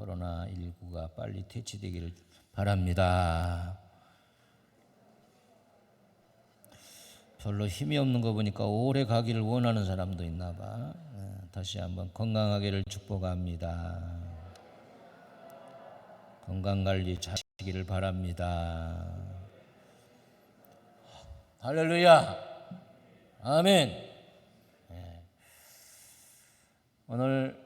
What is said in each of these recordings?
코로나19가 빨리 퇴치되기를 바랍니다. 별로 힘이 없는 거 보니까 오래 가기를 원하는 사람도 있나 봐. 다시 한번 건강하기를 축복합니다. 건강관리 잘하시기를 바랍니다. 할렐루야. 아멘. 오늘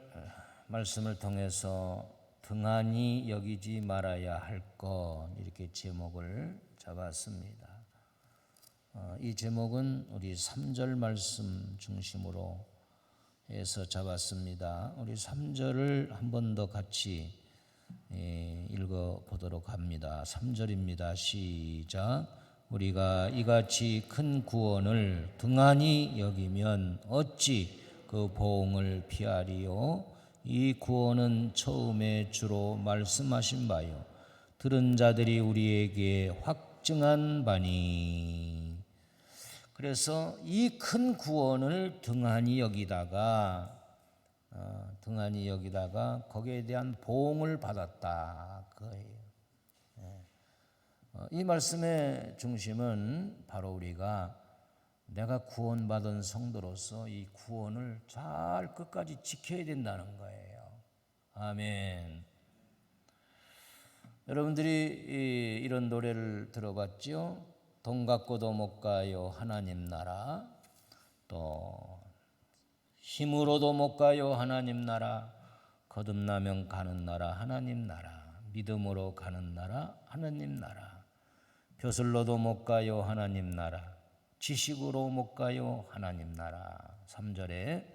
말씀을 통해서 등한히 여기지 말아야 할 것, 이렇게 제목을 잡았습니다. 이 제목은 우리 3절 말씀 중심으로 해서 잡았습니다. 우리 3절을 한 번 더 같이 읽어보도록 합니다. 3절입니다. 시작. 우리가 이같이 큰 구원을 등한히 여기면 어찌 그 보응을 피하리요. 이 구원은 처음에 주로 말씀하신 바요 들은 자들이 우리에게 확증한 바니. 그래서 이 큰 구원을 등한히 여기다가 거기에 대한 보응을 받았다 그거예요. 이 말씀의 중심은 바로 우리가 내가 구원받은 성도로서 이 구원을 잘 끝까지 지켜야 된다는 거예요. 아멘. 여러분들이 이런 노래를 들어봤죠? 돈 갖고도 못 가요 하나님 나라, 또 힘으로도 못 가요 하나님 나라, 거듭나면 가는 나라 하나님 나라, 믿음으로 가는 나라 하나님 나라, 벼슬로도 못 가요 하나님 나라, 지식으로 못 가요 하나님 나라. 3절에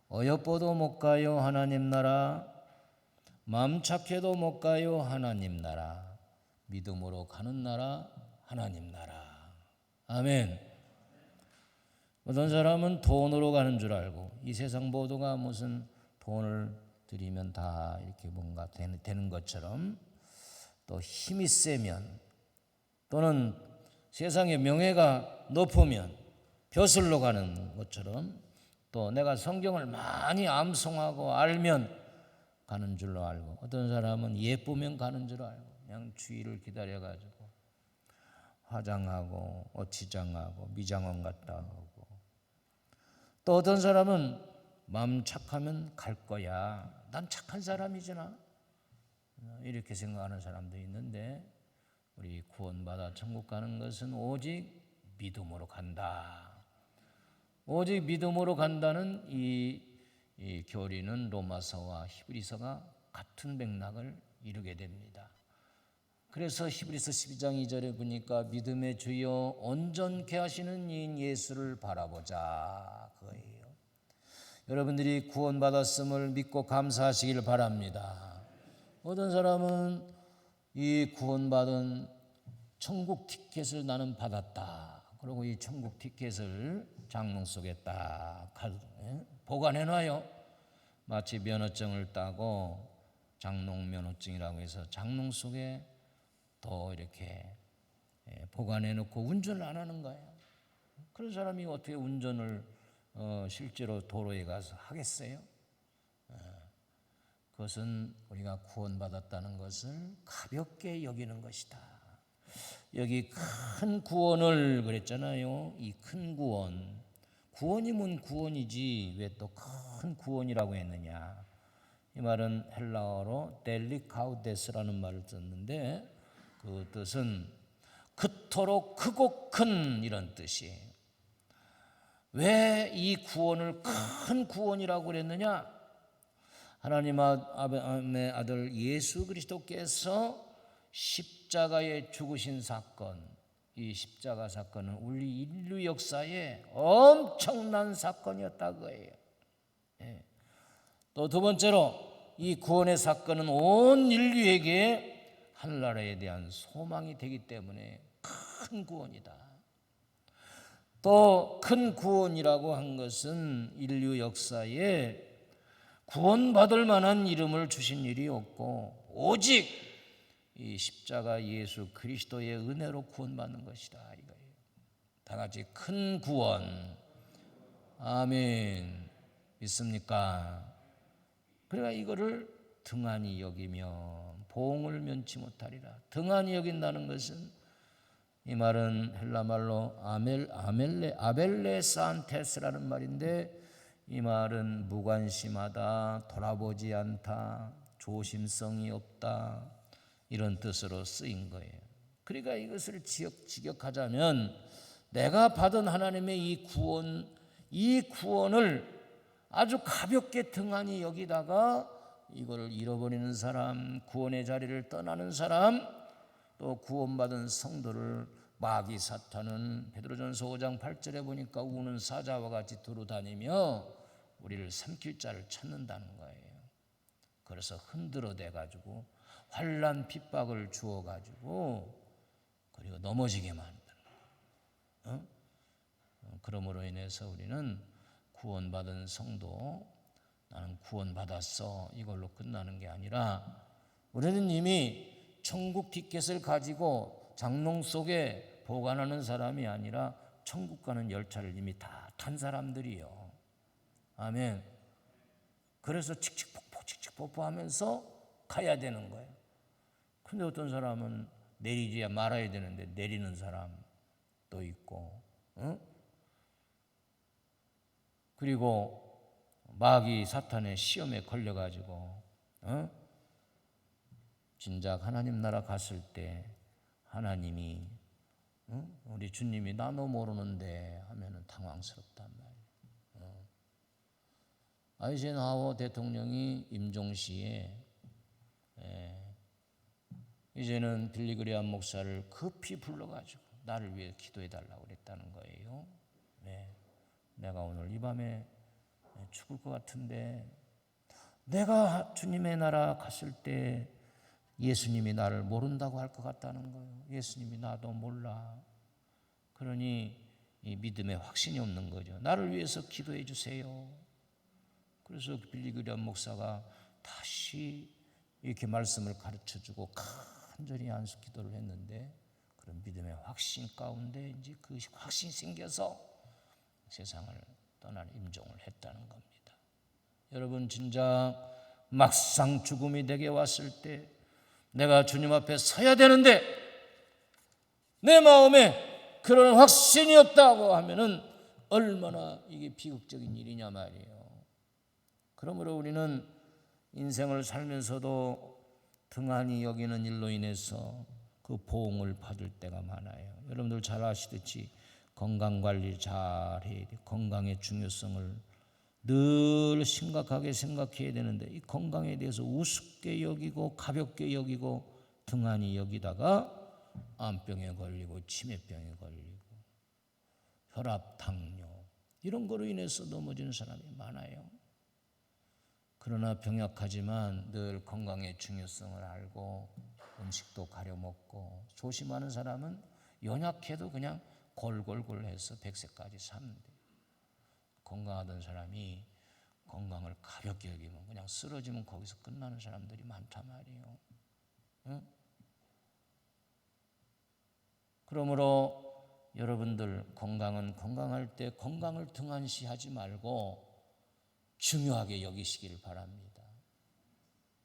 어여뻐도 못 가요 하나님 나라, 마음 착해도 못 가요 하나님 나라, 믿음으로 가는 나라 하나님 나라. 아멘. 어떤 사람은 돈으로 가는 줄 알고 이 세상 모두가 무슨 돈을 들이면 다 이렇게 뭔가 되는 것처럼, 또 힘이 세면 또는 세상의 명예가 높으면 벼슬로 가는 것처럼, 또 내가 성경을 많이 암송하고 알면 가는 줄로 알고, 어떤 사람은 예쁘면 가는 줄 알고 그냥 주일을 기다려가지고 화장하고 어치장하고 미장원 갔다 오고, 또 어떤 사람은 마음 착하면 갈 거야, 난 착한 사람이잖아, 이렇게 생각하는 사람도 있는데, 우리 구원받아 천국 가는 것은 오직 믿음으로 간다. 오직 믿음으로 간다는 이 교리는 로마서와 히브리서가 같은 맥락을 이루게 됩니다. 그래서 히브리서 12장 2절에 보니까 믿음의 주여 온전케 하시는 이인 예수를 바라보자 그거예요. 여러분들이 구원받았음을 믿고 감사하시길 바랍니다. 어떤 사람은 이 구원받은 천국 티켓을 나는 받았다, 그리고 이 천국 티켓을 장롱 속에 딱 보관해놔요. 마치 면허증을 따고 장롱 면허증이라고 해서 장롱 속에 또 이렇게 보관해놓고 운전을 안 하는 거예요. 그런 사람이 어떻게 운전을 실제로 도로에 가서 하겠어요? 그것은 우리가 구원받았다는 것을 가볍게 여기는 것이다. 여기 큰 구원을 그랬잖아요. 이 큰 구원이면 구원이지 왜 또 큰 구원이라고 했느냐. 이 말은 헬라어로 델리카우데스라는 말을 썼는데, 그 뜻은 그토록 크고 큰 이런 뜻이에요. 왜 이 구원을 큰 구원이라고 그랬느냐? 하나님의 아들 예수 그리스도께서 십자가에 죽으신 사건, 이 십자가 사건은 우리 인류 역사에 엄청난 사건이었다 그거예요. 또 두 번째로 이 구원의 사건은 온 인류에게 하늘나라에 대한 소망이 되기 때문에 큰 구원이다. 또 큰 구원이라고 한 것은 인류 역사에 구원받을 만한 이름을 주신 일이 없고 오직 이 십자가 예수 그리스도의 은혜로 구원받는 것이다 이거예요. 다 같이 큰 구원. 아멘. 믿습니까? 그러니까 이거를 등한히 여기며 보응을 면치 못하리라. 등한히 여긴다는 것은, 이 말은 헬라 말로 아벨레산테스라는 말인데, 이 말은 무관심하다, 돌아보지 않다, 조심성이 없다, 이런 뜻으로 쓰인 거예요. 그러니까 이것을 직역하자면, 내가 받은 하나님의 이 구원을 아주 가볍게 등한히 여기다가 이거를 잃어버리는 사람, 구원의 자리를 떠나는 사람, 또 구원받은 성도를 마귀 사탄은 베드로전서 5장 8절에 보니까 우는 사자와 같이 두루다니며 우리를 삼킬 자를 찾는다는 거예요. 그래서 흔들어대 가지고 환난 핍박을 주어 가지고 그리고 넘어지게 만드는 거예요. 그러므로 인해서 우리는 구원받은 성도, 나는 구원받았어, 이걸로 끝나는 게 아니라, 우리는 이미 천국 티켓을 가지고 장롱 속에 보관하는 사람이 아니라 천국 가는 열차를 이미 다 탄 사람들이요. 아멘. 그래서 칙칙폭포 하면서 가야 되는 거예요. 근데 어떤 사람은 내리지 말아야 되는데 내리는 사람도 있고, 그리고 마귀 사탄의 시험에 걸려가지고 진작 하나님 나라 갔을 때 하나님이 우리 주님이 나도 모르는데 하면은 당황스럽단 말이에요. 아이젠하워 대통령이 임종시에 이제는 빌리그레암 목사를 급히 불러가지고 나를 위해 기도해달라고 그랬다는 거예요. 네. 내가 오늘 이 밤에 죽을 것 같은데, 내가 주님의 나라 갔을 때 예수님이 나를 모른다고 할 것 같다는 거예요. 예수님이 나도 몰라. 그러니 이 믿음에 확신이 없는 거죠. 나를 위해서 기도해 주세요. 그래서 빌리그레암 목사가 다시 이렇게 말씀을 가르쳐주고 간절히 안수 기도를 했는데, 그런 믿음의 확신 가운데 이제 그 확신이 생겨서 세상을 떠날 임종을 했다는 겁니다. 여러분, 진짜 막상 죽음이 내게 왔을 때 내가 주님 앞에 서야 되는데 내 마음에 그런 확신이 없다고 하면은 얼마나 이게 비극적인 일이냐 말이에요. 그러므로 우리는 인생을 살면서도 등한히 여기는 일로 인해서 그 보응을 받을 때가 많아요. 여러분들 잘 아시듯이 건강관리 잘 해야 돼. 건강의 중요성을 늘 심각하게 생각해야 되는데, 이 건강에 대해서 우습게 여기고 가볍게 여기고 등한히 여기다가 암병에 걸리고 치매병에 걸리고 혈압, 당뇨 이런 거로 인해서 넘어지는 사람이 많아요. 그러나 병약하지만 늘 건강의 중요성을 알고 음식도 가려 먹고 조심하는 사람은 연약해도 그냥 골골골해서 100세까지 사는 돼요. 건강하던 사람이 건강을 가볍게 여기면 그냥 쓰러지면 거기서 끝나는 사람들이 많단 말이에요. 응? 그러므로 여러분들 건강은 건강할 때 건강을 등한시하지 말고 중요하게 여기시기를 바랍니다.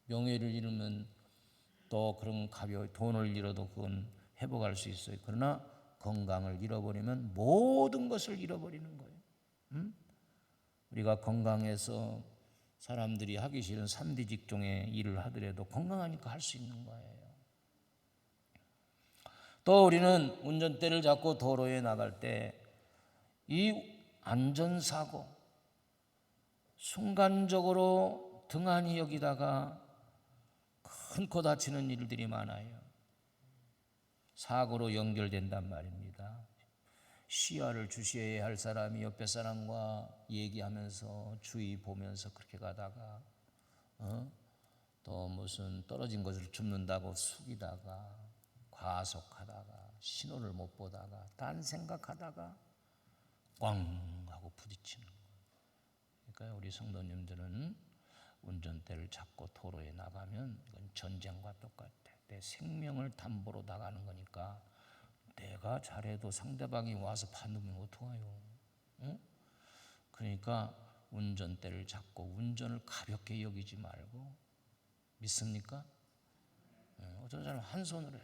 명예를 잃으면 또 그런 가벼워, 돈을 잃어도 그건 회복할 수 있어요. 그러나 건강을 잃어버리면 모든 것을 잃어버리는 거예요. 우리가 건강해서 사람들이 하기 싫은 3D 직종의 일을 하더라도 건강하니까 할 수 있는 거예요. 또 우리는 운전대를 잡고 도로에 나갈 때 이 안전사고, 순간적으로 등한히 여기다가 큰 코 다치는 일들이 많아요. 사고로 연결된단 말입니다. 시야를 주시해야 할 사람이 옆에 사람과 얘기하면서 주의 보면서 그렇게 가다가 또 무슨 떨어진 것을 줍는다고 숙이다가 과속하다가 신호를 못 보다가 딴 생각하다가 꽝 하고 부딪히는 거예요. 그러니까 우리 성도님들은 운전대를 잡고 도로에 나가면 이건 전쟁과 똑같아. 내 생명을 담보로 나가는 거니까 내가 잘해도 상대방이 와서 반으면 어떡해요? 응? 그러니까 운전대를 잡고 운전을 가볍게 여기지 말고 믿습니까? 어떤 사람은 한 손으로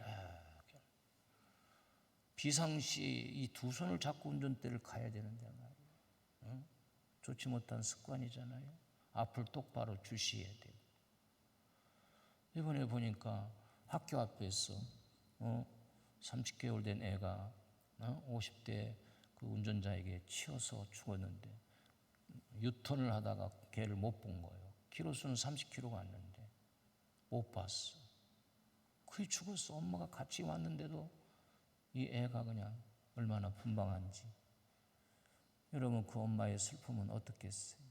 비상시 이 두 손을 잡고 운전대를 가야 되는데 말이에요. 좋지 못한 습관이잖아요. 앞을 똑바로 주시해야 돼요. 이번에 보니까 학교 앞에서 30개월 된 애가 50대 그 운전자에게 치여서 죽었는데 유턴을 하다가 걔를 못 본 거예요. 키로수는 30km 갔는데 못 봤어. 그게 죽었어. 엄마가 같이 왔는데도 이 애가 그냥 얼마나 분방한지. 여러분, 그 엄마의 슬픔은 어떻겠어요?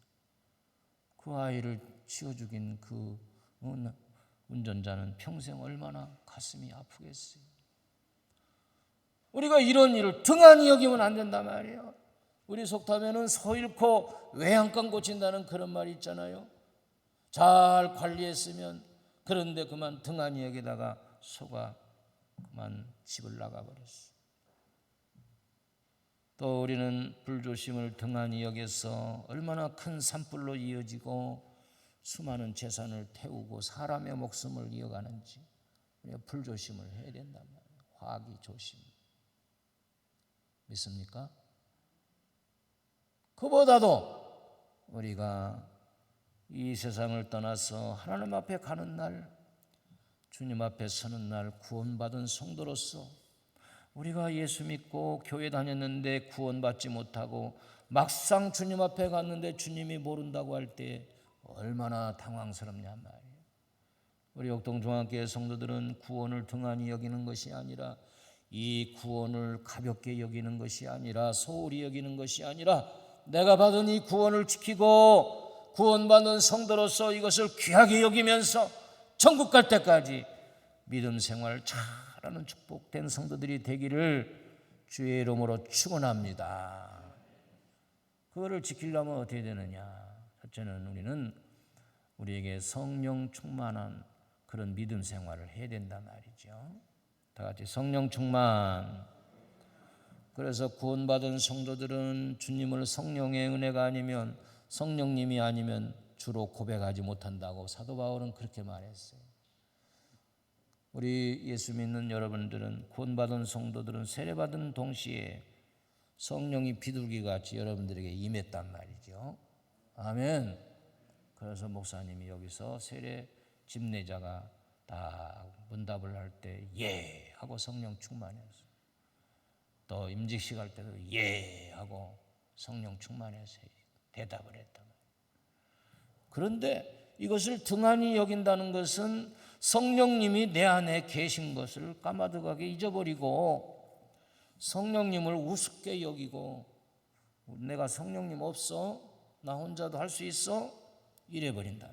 그 아이를 치워 죽인 그 운전자는 평생 얼마나 가슴이 아프겠어요. 우리가 이런 일을 등한히 여기면 안 된단 말이에요. 우리 속담에는 소 잃고 외양간 고친다는 그런 말이 있잖아요. 잘 관리했으면, 그런데 그만 등한히 여기다가 소가 그만 집을 나가버렸어. 또 우리는 불조심을 등한히 여겨서 얼마나 큰 산불로 이어지고 수많은 재산을 태우고 사람의 목숨을 이어가는지 우리가 불조심을 해야 된단 말이에요. 화기조심. 믿습니까? 그보다도 우리가 이 세상을 떠나서 하나님 앞에 가는 날, 주님 앞에 서는 날, 구원받은 성도로서 우리가 예수 믿고 교회 다녔는데 구원받지 못하고 막상 주님 앞에 갔는데 주님이 모른다고 할 때 얼마나 당황스럽냐 말이에요. 우리 역동중앙교회 성도들은 구원을 등한히 여기는 것이 아니라, 이 구원을 가볍게 여기는 것이 아니라, 소홀히 여기는 것이 아니라, 내가 받은 이 구원을 지키고 구원받는 성도로서 이것을 귀하게 여기면서 천국 갈 때까지 믿음 생활을 잘하는 축복된 성도들이 되기를 주의 이름으로 축원합니다. 그거를 지키려면 어떻게 되느냐? 첫째는 우리는 우리에게 성령 충만한 그런 믿음 생활을 해야 된단 말이죠. 다 같이 성령 충만. 그래서 구원받은 성도들은 주님을 성령의 은혜가 아니면, 성령님이 아니면 주로 고백하지 못한다고 사도 바울은 그렇게 말했어요. 우리 예수 믿는 여러분들은, 구원받은 성도들은 세례받은 동시에 성령이 비둘기같이 여러분들에게 임했단 말이죠. 아멘. 그래서 목사님이 여기서 세례 집례자가 다 문답을 할 때 예 하고 성령 충만해서, 또 임직식 할 때도 예 하고 성령 충만해서 대답을 했단 말이에요. 그런데 이것을 등한히 여긴다는 것은 성령님이 내 안에 계신 것을 까마득하게 잊어버리고, 성령님을 우습게 여기고, 내가 성령님 없어? 나 혼자도 할 수 있어? 이래버린다.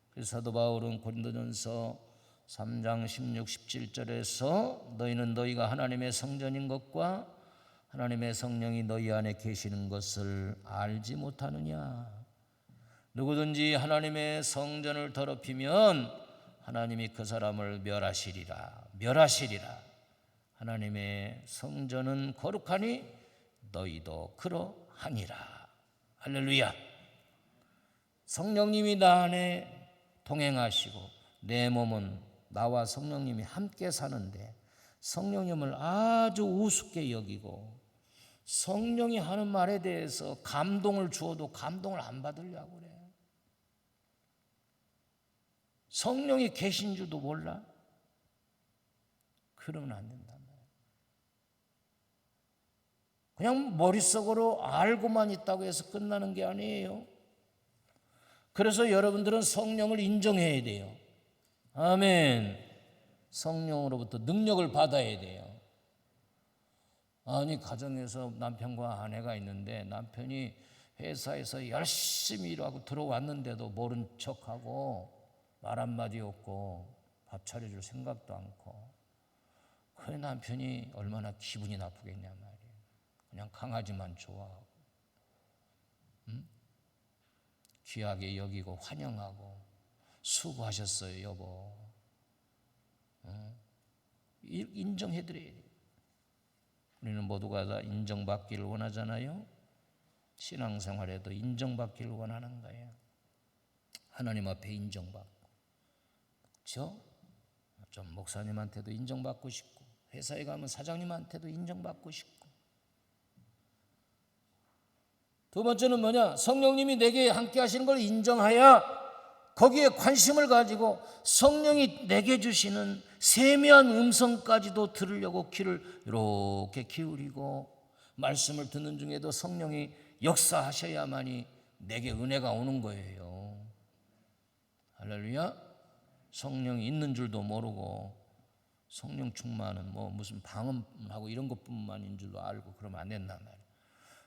그래서 사도 바울은 고린도전서 3장 16, 17절에서 너희는 너희가 하나님의 성전인 것과 하나님의 성령이 너희 안에 계시는 것을 알지 못하느냐? 누구든지 하나님의 성전을 더럽히면 하나님이 그 사람을 멸하시리라. 하나님의 성전은 거룩하니 너희도 그러하니라. 할렐루야. 성령님이 나 안에 동행하시고 내 몸은 나와 성령님이 함께 사는데, 성령님을 아주 우습게 여기고 성령이 하는 말에 대해서 감동을 주어도 감동을 안 받으려고 그래. 성령이 계신 줄도 몰라? 그러면 안 된단 말이야. 그냥 머릿속으로 알고만 있다고 해서 끝나는 게 아니에요. 그래서 여러분들은 성령을 인정해야 돼요. 아멘. 성령으로부터 능력을 받아야 돼요. 아니, 가정에서 남편과 아내가 있는데 남편이 회사에서 열심히 일하고 들어왔는데도 모른 척하고 말 한마디 없고 밥 차려줄 생각도 않고, 그 남편이 얼마나 기분이 나쁘겠냐 말이에요. 그냥 강아지만 좋아하고 귀하게 여기고 환영하고 수고하셨어요 여보, 인정해드려야 돼요. 우리는 모두가 다 인정받기를 원하잖아요. 신앙생활에도 인정받기를 원하는 거예요. 하나님 앞에 인정받고, 그렇죠? 좀 목사님한테도 인정받고 싶고, 회사에 가면 사장님한테도 인정받고 싶고. 두 번째는 뭐냐? 성령님이 내게 함께 하시는 걸 인정하여 거기에 관심을 가지고 성령이 내게 주시는 세미한 음성까지도 들으려고 귀를 이렇게 기울이고, 말씀을 듣는 중에도 성령이 역사하셔야만이 내게 은혜가 오는 거예요. 할렐루야. 성령이 있는 줄도 모르고 성령 충만은 뭐 무슨 방언하고 이런 것뿐만인 줄로 알고 그러면 안 된단 말이에요.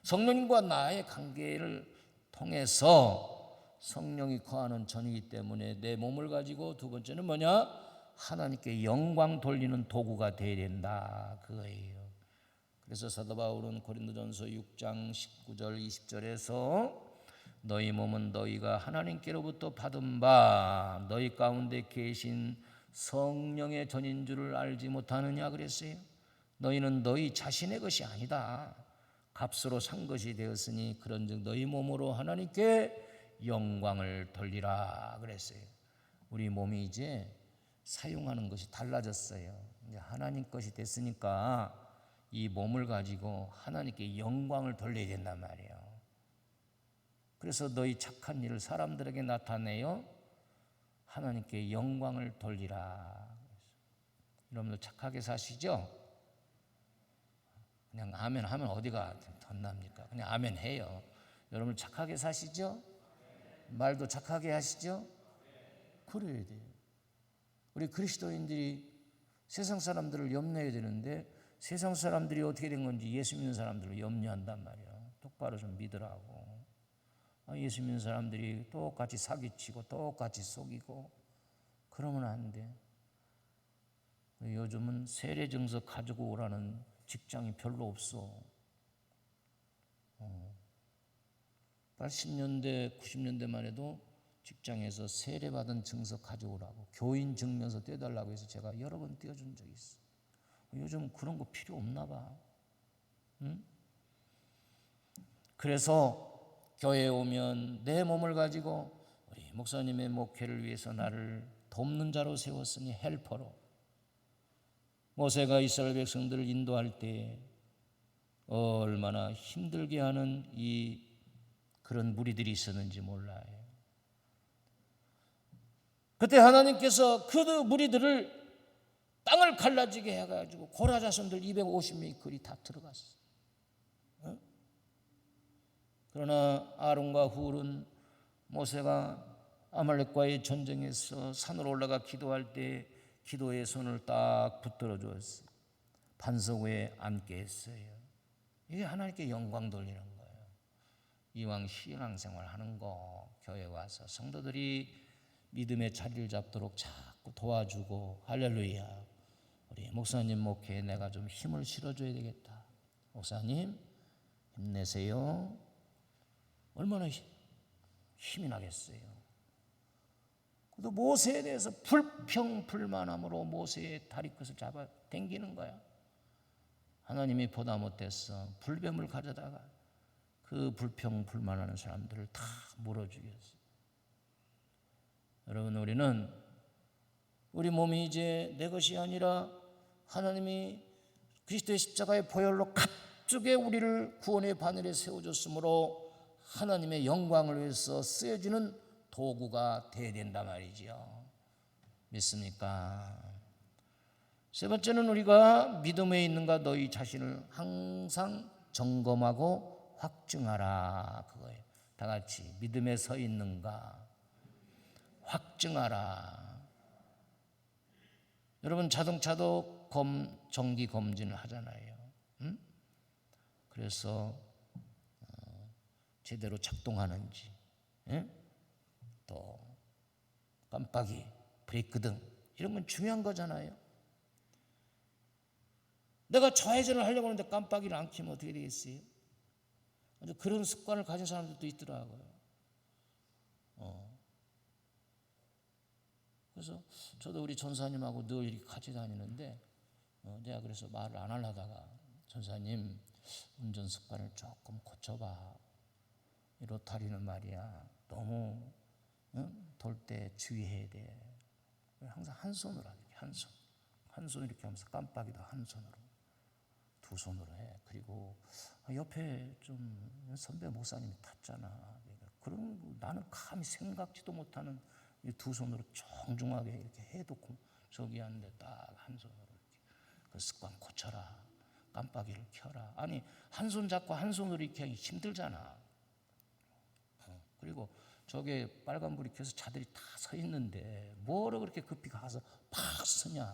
성령님과 나의 관계를 통해서 성령이 거하는 전이기 때문에 내 몸을 가지고, 두 번째는 뭐냐? 하나님께 영광 돌리는 도구가 되어야 된다, 그거예요. 그래서 사도 바울은 고린도전서 6장 19절 20절에서 너희 몸은 너희가 하나님께로부터 받은 바 너희 가운데 계신 성령의 전인 줄을 알지 못하느냐 그랬어요. 너희는 너희 자신의 것이 아니다. 값으로 산 것이 되었으니 그런즉 너희 몸으로 하나님께 영광을 돌리라 그랬어요. 우리 몸이 이제 사용하는 것이 달라졌어요. 이제 하나님 것이 됐으니까 이 몸을 가지고 하나님께 영광을 돌려야 된단 말이에요. 그래서 너희 착한 일을 사람들에게 나타내어 하나님께 영광을 돌리라. 여러분들 착하게 사시죠? 그냥 아멘 하면 어디가 덧납니까? 그냥 아멘 해요. 여러분 착하게 사시죠? 말도 착하게 하시죠? 그래야 돼요. 우리 그리스도인들이 세상 사람들을 염려해야 되는데 세상 사람들이 어떻게 된 건지 예수 믿는 사람들을 염려한단 말이야. 똑바로 좀 믿으라고. 예수 믿는 사람들이 똑같이 사기치고 똑같이 속이고 그러면 안 돼. 요즘은 세례증서 가지고 오라는 직장이 별로 없어. 80년대 90년대만 해도 직장에서 세례받은 증서 가져오라고, 교인 증명서 떼달라고 해서 제가 여러 번 떼어준 적이 있어. 요즘 그런 거 필요 없나 봐. 응? 그래서 교회에 오면 내 몸을 가지고 우리 목사님의 목회를 위해서 나를 돕는 자로 세웠으니 헬퍼로. 모세가 이스라엘 백성들을 인도할 때 얼마나 힘들게 하는 그런 무리들이 있었는지 몰라요. 그때 하나님께서 그 무리들을 땅을 갈라지게 해가지고 고라 자손들 250명이 그리 다 들어갔어. 그러나 아론과 훌은 모세가 아말렉과의 전쟁에서 산으로 올라가 기도할 때 기도의 손을 딱 붙들어 주었어요. 반석 위에 앉게 했어요. 이게 하나님께 영광 돌리는 거예요. 이왕 신앙생활 하는 거 교회 와서 성도들이 믿음의 자리를 잡도록 자꾸 도와주고, 할렐루야. 우리 목사님 목회에 내가 좀 힘을 실어줘야 되겠다. 목사님 힘내세요. 얼마나 힘이 나겠어요. 또 모세에 대해서 불평불만함으로 모세의 다리끝을 잡아 당기는 거야. 하나님이 보다 못해서 불뱀을 가져다가 그 불평불만하는 사람들을 다 물어 죽였어요. 여러분, 우리 몸이 이제 내 것이 아니라 하나님이 그리스도의 십자가의 보혈로 갑주게 우리를 구원의 바늘에 세워줬으므로 하나님의 영광을 위해서 쓰여지는 도구가 되어야 된단 말이죠. 믿습니까? 세 번째는 우리가 믿음에 있는가 너희 자신을 항상 점검하고 확증하라, 그거예요. 다 같이 믿음에 서 있는가 확증하라. 여러분 자동차도 정기 검진을 하잖아요. 응? 그래서 제대로 작동하는지, 응? 또 깜빡이, 브레이크 등 이런 건 중요한 거잖아요. 내가 좌회전을 하려고 하는데 깜빡이를 안 켜면 어떻게 되겠어요? 아주 그런 습관을 가진 사람들도 있더라고요. 그래서 저도 우리 전사님하고 늘 이렇게 같이 다니는데 내가 그래서 말을 안 하려다가 전사님 운전 습관을 조금 고쳐봐. 이 로타리는 말이야 너무 돌 때 주의해야 돼. 항상 한 손으로 하는 게 한 손 이렇게 하면서 깜빡이도 한 손으로, 두 손으로 해. 그리고 옆에 좀 선배 목사님이 탔잖아. 그럼 나는 감히 생각지도 못하는 이 두 손으로 정중하게 이렇게 해놓고 저기 하는데 딱 한 손으로 이렇게 그 습관 고쳐라. 깜빡이를 켜라. 아니 한 손 잡고 한 손으로 이렇게 하기 힘들잖아. 그리고 저게 빨간불이 켜서 차들이 다 서 있는데 뭐로 그렇게 급히 가서 팍 서냐.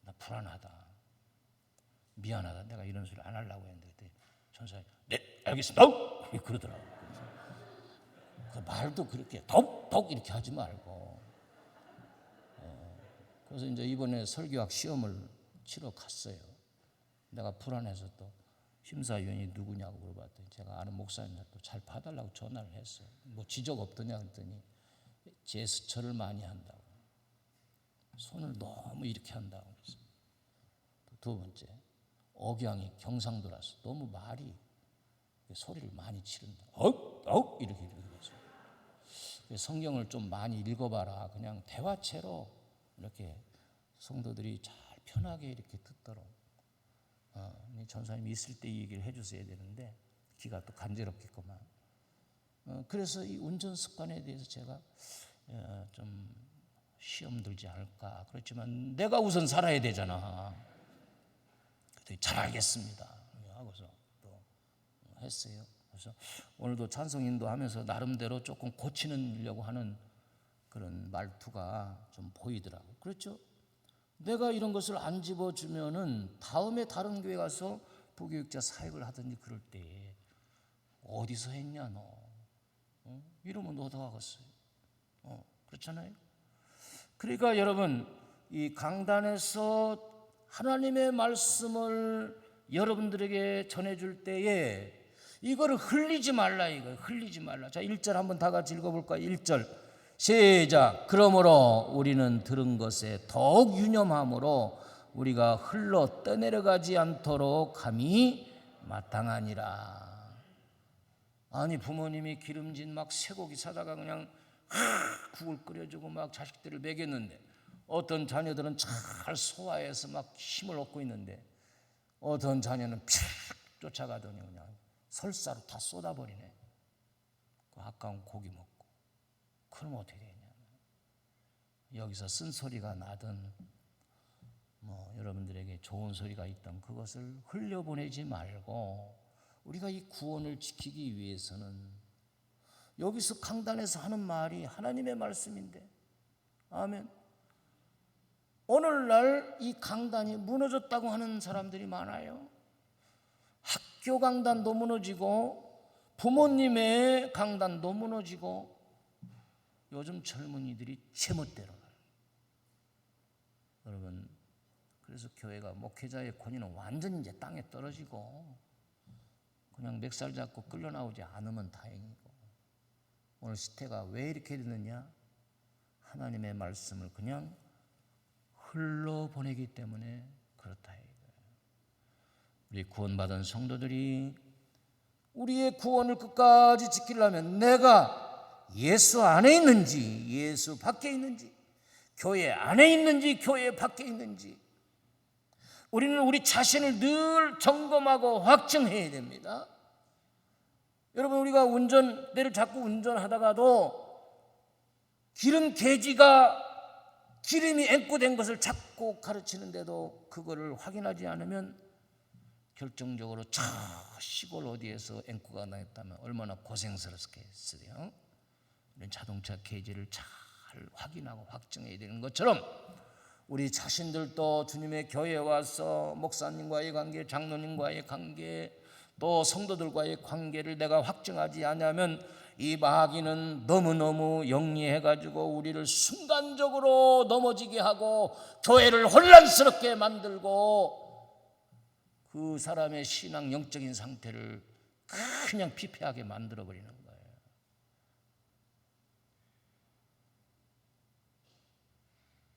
나 불안하다. 미안하다. 내가 이런 소리 안 하려고 했는데 그때 전사님 네 알겠습니다. 그러더라고. 그 말도 그렇게 덕덕 이렇게 하지 말고. 그래서 이제 이번에 설교학 시험을 치러 갔어요. 내가 불안해서 또 심사위원이 누구냐고 물어봤더니 제가 아는 목사님한테 또 잘 봐달라고 전화를 했어요. 뭐 지적 없더냐 그랬더니 제스처를 많이 한다고, 손을 너무 이렇게 한다고 그랬어요. 두 번째, 억양이 경상도라서 너무 말이 소리를 많이 지른다. 이렇게 그랬어요. 성경을 좀 많이 읽어봐라. 그냥 대화체로 이렇게 성도들이 잘 편하게 이렇게 듣도록. 전사님이 있을 때 이 얘기를 해주셔야 되는데 귀가 또 간지럽겠구만. 그래서 이 운전 습관에 대해서 제가 좀 시험 들지 않을까. 그렇지만 내가 우선 살아야 되잖아. 그랬더니 잘 알겠습니다 하고서 또 했어요. 그래서 오늘도 찬송 인도하면서 나름대로 조금 고치려고 하는 그런 말투가 좀 보이더라고요. 그렇죠? 내가 이런 것을 안 집어주면은 다음에 다른 교회 가서 부교육자 사역을 하든지 그럴 때 어디서 했냐 너? 이러면 얻어가겠어요. 그렇잖아요. 그러니까 여러분 이 강단에서 하나님의 말씀을 여러분들에게 전해줄 때에 이거를 흘리지 말라. 이거 흘리지 말라. 자 1절 한번 다 같이 읽어볼까요? 1절 시작. 그러므로 우리는 들은 것에 더욱 유념함으로 우리가 흘러 떠내려가지 않도록 함이 마땅하니라. 아니 부모님이 기름진 막 쇠고기 사다가 그냥 국을 끓여주고 막 자식들을 먹였는데 어떤 자녀들은 잘 소화해서 막 힘을 얻고 있는데 어떤 자녀는 픽 쫓아가더니 그냥 설사로 다 쏟아버리네. 그 아까운 고기 먹고. 그럼 어떻게 되냐? 여기서 쓴소리가 나든 뭐 여러분들에게 좋은 소리가 있던 그것을 흘려보내지 말고 우리가 이 구원을 지키기 위해서는 여기서 강단에서 하는 말이 하나님의 말씀인데, 아멘. 오늘날 이 강단이 무너졌다고 하는 사람들이 많아요. 학교 강단도 무너지고 부모님의 강단도 무너지고 요즘 젊은이들이 제멋대로. 여러분, 그래서 교회가 목회자의 권위는 완전히 이제 땅에 떨어지고 그냥 멱살 잡고 끌려 나오지 않으면 다행이고. 오늘 시대가 왜 이렇게 되느냐? 하나님의 말씀을 그냥 흘러보내기 때문에 그렇다 이거예요. 우리 구원받은 성도들이 우리의 구원을 끝까지 지키려면 내가 예수 안에 있는지 예수 밖에 있는지, 교회 안에 있는지 교회 밖에 있는지 우리는 우리 자신을 늘 점검하고 확증해야 됩니다. 여러분, 우리가 운전대를 잡고 운전하다가도 기름 계기가 기름이 앵꼬된 것을 잡고 가르치는데도 그거를 확인하지 않으면 결정적으로 저 시골 어디에서 앵꼬가 나있다면 얼마나 고생스럽겠어요. 이런 자동차 계기를 잘 확인하고 확증해야 되는 것처럼 우리 자신들도 주님의 교회에 와서 목사님과의 관계, 장로님과의 관계, 또 성도들과의 관계를 내가 확증하지 않으면 이 마귀는 너무너무 영리해가지고 우리를 순간적으로 넘어지게 하고 교회를 혼란스럽게 만들고 그 사람의 신앙 영적인 상태를 그냥 피폐하게 만들어버리는 거예요.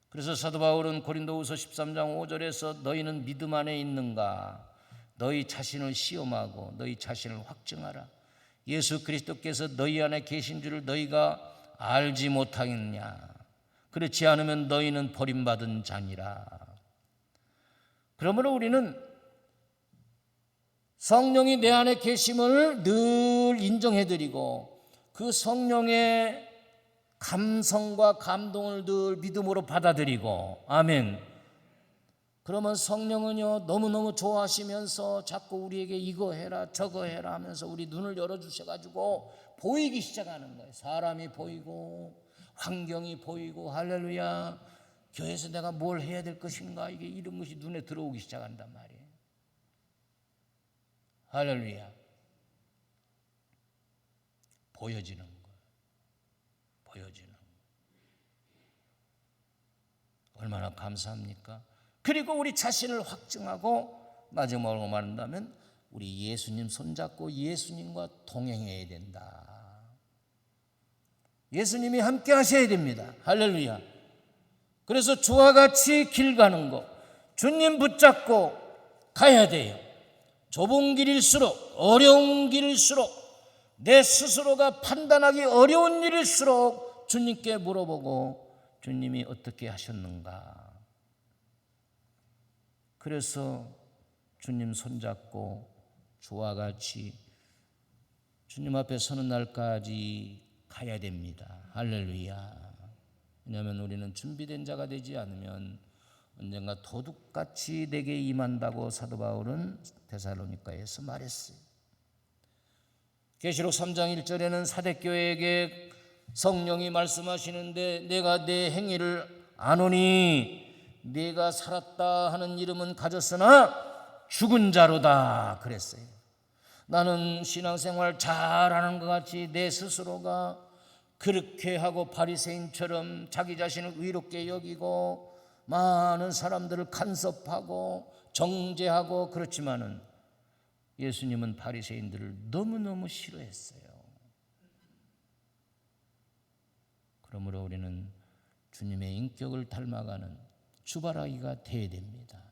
그래서 사도 바울은 고린도후서 13장 5절에서 너희는 믿음 안에 있는가? 너희 자신을 시험하고 너희 자신을 확증하라. 예수 그리스도께서 너희 안에 계신 줄을 너희가 알지 못하겠냐? 그렇지 않으면 너희는 버림받은 자니라. 그러므로 우리는 성령이 내 안에 계심을 늘 인정해드리고 그 성령의 감성과 감동을 늘 믿음으로 받아들이고, 아멘. 그러면 성령은요 너무너무 좋아하시면서 자꾸 우리에게 이거 해라 저거 해라 하면서 우리 눈을 열어주셔가지고 보이기 시작하는 거예요. 사람이 보이고 환경이 보이고, 할렐루야, 교회에서 내가 뭘 해야 될 것인가, 이게 이런 것이 눈에 들어오기 시작한단 말이에요. 할렐루야. 보여지는 거예요. 보여지는 거예요. 얼마나 감사합니까? 그리고 우리 자신을 확증하고 마지막으로 말한다면 우리 예수님 손잡고 예수님과 동행해야 된다. 예수님이 함께 하셔야 됩니다. 할렐루야. 그래서 주와 같이 길 가는 거, 주님 붙잡고 가야 돼요. 좁은 길일수록, 어려운 길일수록, 내 스스로가 판단하기 어려운 일일수록 주님께 물어보고 주님이 어떻게 하셨는가. 그래서 주님 손잡고 주와 같이 주님 앞에 서는 날까지 가야 됩니다. 할렐루야. 왜냐하면 우리는 준비된 자가 되지 않으면 언젠가 도둑같이 내게 임한다고 사도 바울은 데살로니가에서 말했어요. 계시록 3장 1절에는 사대교회에게 성령이 말씀하시는데 내가 내 행위를 아노니 네가 살았다 하는 이름은 가졌으나 죽은 자로다 그랬어요. 나는 신앙생활 잘하는 것 같이 내 스스로가 그렇게 하고 바리새인처럼 자기 자신을 의롭게 여기고 많은 사람들을 간섭하고 정죄하고 그렇지만은 예수님은 바리새인들을 너무너무 싫어했어요. 그러므로 우리는 주님의 인격을 닮아가는 주바라기가 되어야 됩니다.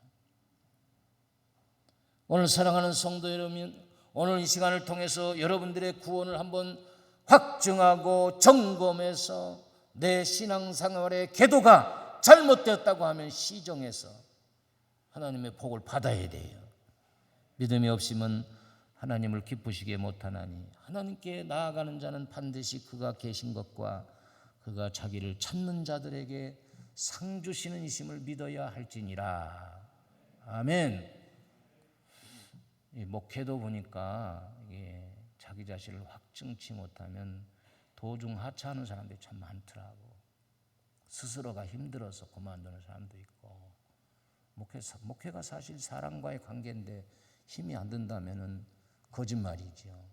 오늘 사랑하는 성도 여러분, 오늘 이 시간을 통해서 여러분들의 구원을 한번 확증하고 점검해서 내 신앙생활의 궤도가 잘못되었다고 하면 시정해서 하나님의 복을 받아야 돼요. 믿음이 없으면 하나님을 기쁘시게 못하나니 하나님께 나아가는 자는 반드시 그가 계신 것과 그가 자기를 찾는 자들에게 상 주시는 이심을 믿어야 할지니라. 아멘. 이 목회도 보니까 이게 자기 자신을 확증치 못하면 도중 하차하는 사람들이 참 많더라고. 스스로가 힘들어서 그만두는 사람도 있고, 목회가 사실 사람과의 관계인데 힘이 안 든다면은 거짓말이죠.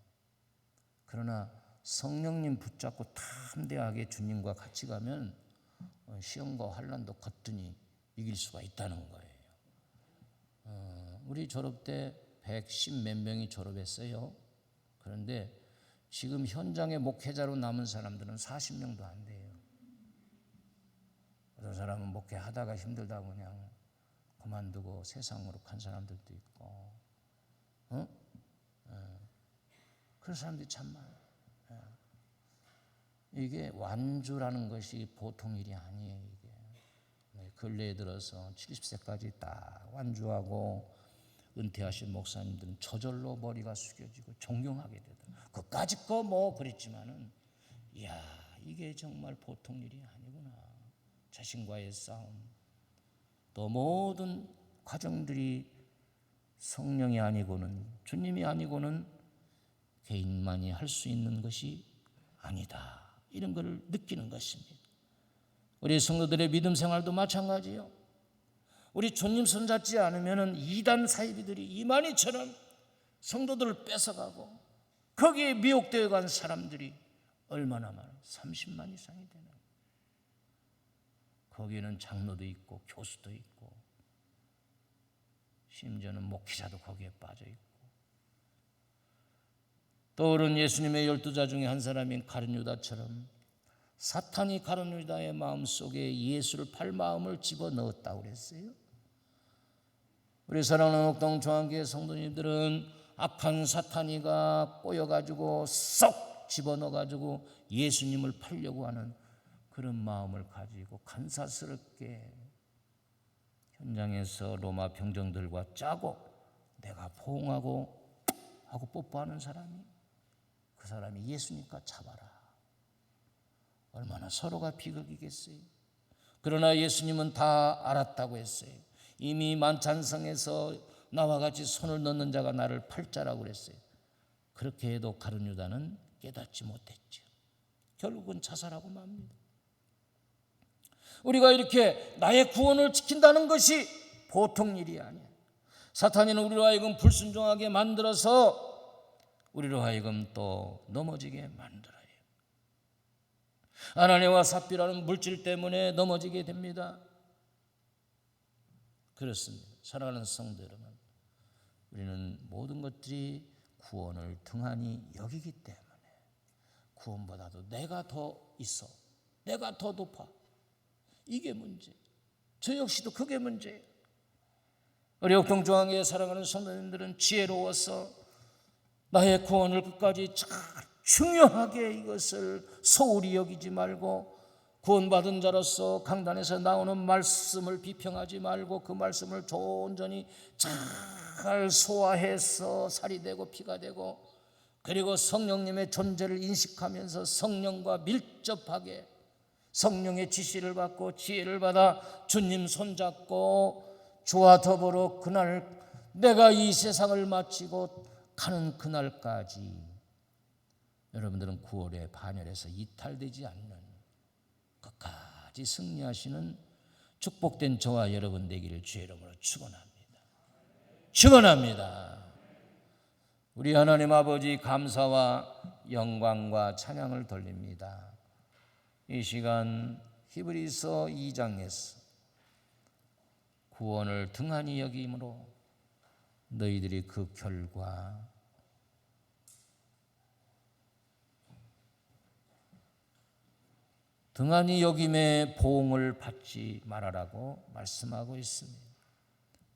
그러나 성령님 붙잡고 담대하게 주님과 같이 가면 시험과 환난도 거뜬히 이길 수가 있다는 거예요. 우리 졸업 때 110 몇 명이 졸업했어요. 그런데 지금 현장에 목회자로 남은 사람들은 40명도 안 돼요. 어떤 사람은 목회하다가 힘들다고 그냥 그만두고 세상으로 간 사람들도 있고, 그런 사람들이 참 많아요. 이게 완주라는 것이 보통 일이 아니에요. 이게 근래에 들어서 70세까지 딱 완주하고 은퇴하신 목사님들은 저절로 머리가 숙여지고 존경하게 되더라고요. 그까짓 거 뭐 그랬지만은, 이야, 이게 정말 보통 일이 아니구나. 자신과의 싸움, 또 모든 과정들이 성령이 아니고는, 주님이 아니고는 개인만이 할 수 있는 것이 아니다. 이런 것을 느끼는 것입니다. 우리 성도들의 믿음 생활도 마찬가지요. 우리 주님 손잡지 않으면 이단 사이비들이 이만희처럼 성도들을 뺏어가고 거기에 미혹되어 간 사람들이 얼마나 많아요. 30만 이상이 되는. 거기에는 장로도 있고 교수도 있고 심지어는 목회자도 거기에 빠져 있고. 떠오른 예수님의 12자 중에 한 사람인 가룟 유다처럼 사탄이 가룟 유다의 마음속에 예수를 팔 마음을 집어넣었다고 그랬어요. 우리 사랑하는 옥동 중앙교회 성도님들은 악한 사탄이가 꼬여가지고 쏙 집어넣어가지고 예수님을 팔려고 하는 그런 마음을 가지고 간사스럽게 현장에서 로마 병정들과 짜고 내가 포옹하고 하고 뽀뽀하는 사람이, 그 사람이 예수니까 잡아라. 얼마나 서로가 비극이겠어요. 그러나 예수님은 다 알았다고 했어요. 이미 만찬성에서 나와 같이 손을 넣는 자가 나를 팔자라고 그랬어요. 그렇게 해도 가룟 유다는 깨닫지 못했죠. 결국은 자살하고 맙니다. 우리가 이렇게 나의 구원을 지킨다는 것이 보통 일이 아니에요. 사탄이는 우리로 하여금 불순종하게 만들어서 우리로 하여금 또 넘어지게 만들어요. 아나니아와 삽비라는 물질 때문에 넘어지게 됩니다. 그렇습니다. 사랑하는 성도 여러분, 우리는 모든 것들이 구원을 등한히 여기기 때문에 구원보다도 내가 더 있어, 내가 더 높아, 이게 문제. 저 역시도 그게 문제예요. 우리 옥동중앙에 사랑하는 성도님들은 지혜로워서 나의 구원을 끝까지 잘 중요하게 이것을 소홀히 여기지 말고 구원받은 자로서 강단에서 나오는 말씀을 비평하지 말고 그 말씀을 온전히 잘 소화해서 살이 되고 피가 되고, 그리고 성령님의 존재를 인식하면서 성령과 밀접하게 성령의 지시를 받고 지혜를 받아 주님 손잡고 주와 더불어 그날 내가 이 세상을 마치고 가는 그날까지 여러분들은 구원의 반열에서 이탈되지 않는 끝까지 승리하시는 축복된 저와 여러분 되기를 주의 이름으로 축원합니다. 축원합니다. 우리 하나님 아버지 감사와 영광과 찬양을 돌립니다. 이 시간 히브리서 2장에서 구원을 등한히 여김으로 너희들이 그 결과 등한히 여김의 보응을 받지 말아라고 말씀하고 있습니다.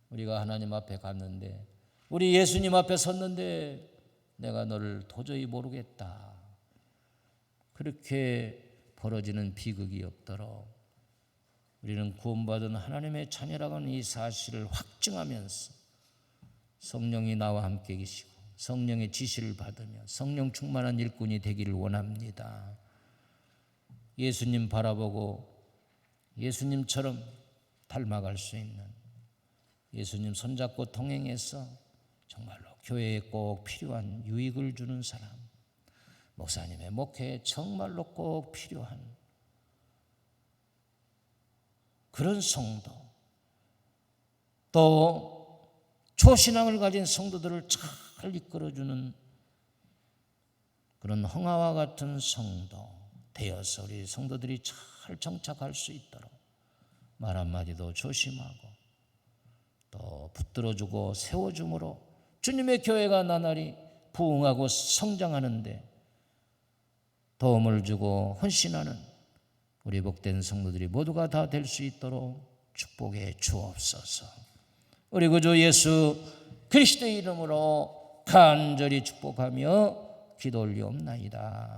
우리가 하나님 앞에 갔는데, 우리 예수님 앞에 섰는데 내가 너를 도저히 모르겠다, 그렇게 벌어지는 비극이 없도록 우리는 구원받은 하나님의 자녀라고 하는 이 사실을 확증하면서 성령이 나와 함께 계시고 성령의 지시를 받으며 성령 충만한 일꾼이 되기를 원합니다. 예수님 바라보고 예수님처럼 닮아갈 수 있는, 예수님 손잡고 동행해서 정말로 교회에 꼭 필요한 유익을 주는 사람, 목사님의 목회에 정말로 꼭 필요한 그런 성도, 또 초신앙을 가진 성도들을 잘 이끌어주는 그런 홍아와 같은 성도 되어서 우리 성도들이 잘 정착할 수 있도록 말 한마디도 조심하고 또 붙들어주고 세워줌으로 주님의 교회가 나날이 부흥하고 성장하는데 도움을 주고 헌신하는 우리 복된 성도들이 모두가 다 될 수 있도록 축복해 주옵소서. 우리 구주 예수 그리스도의 이름으로 간절히 축복하며 기도 올리옵나이다.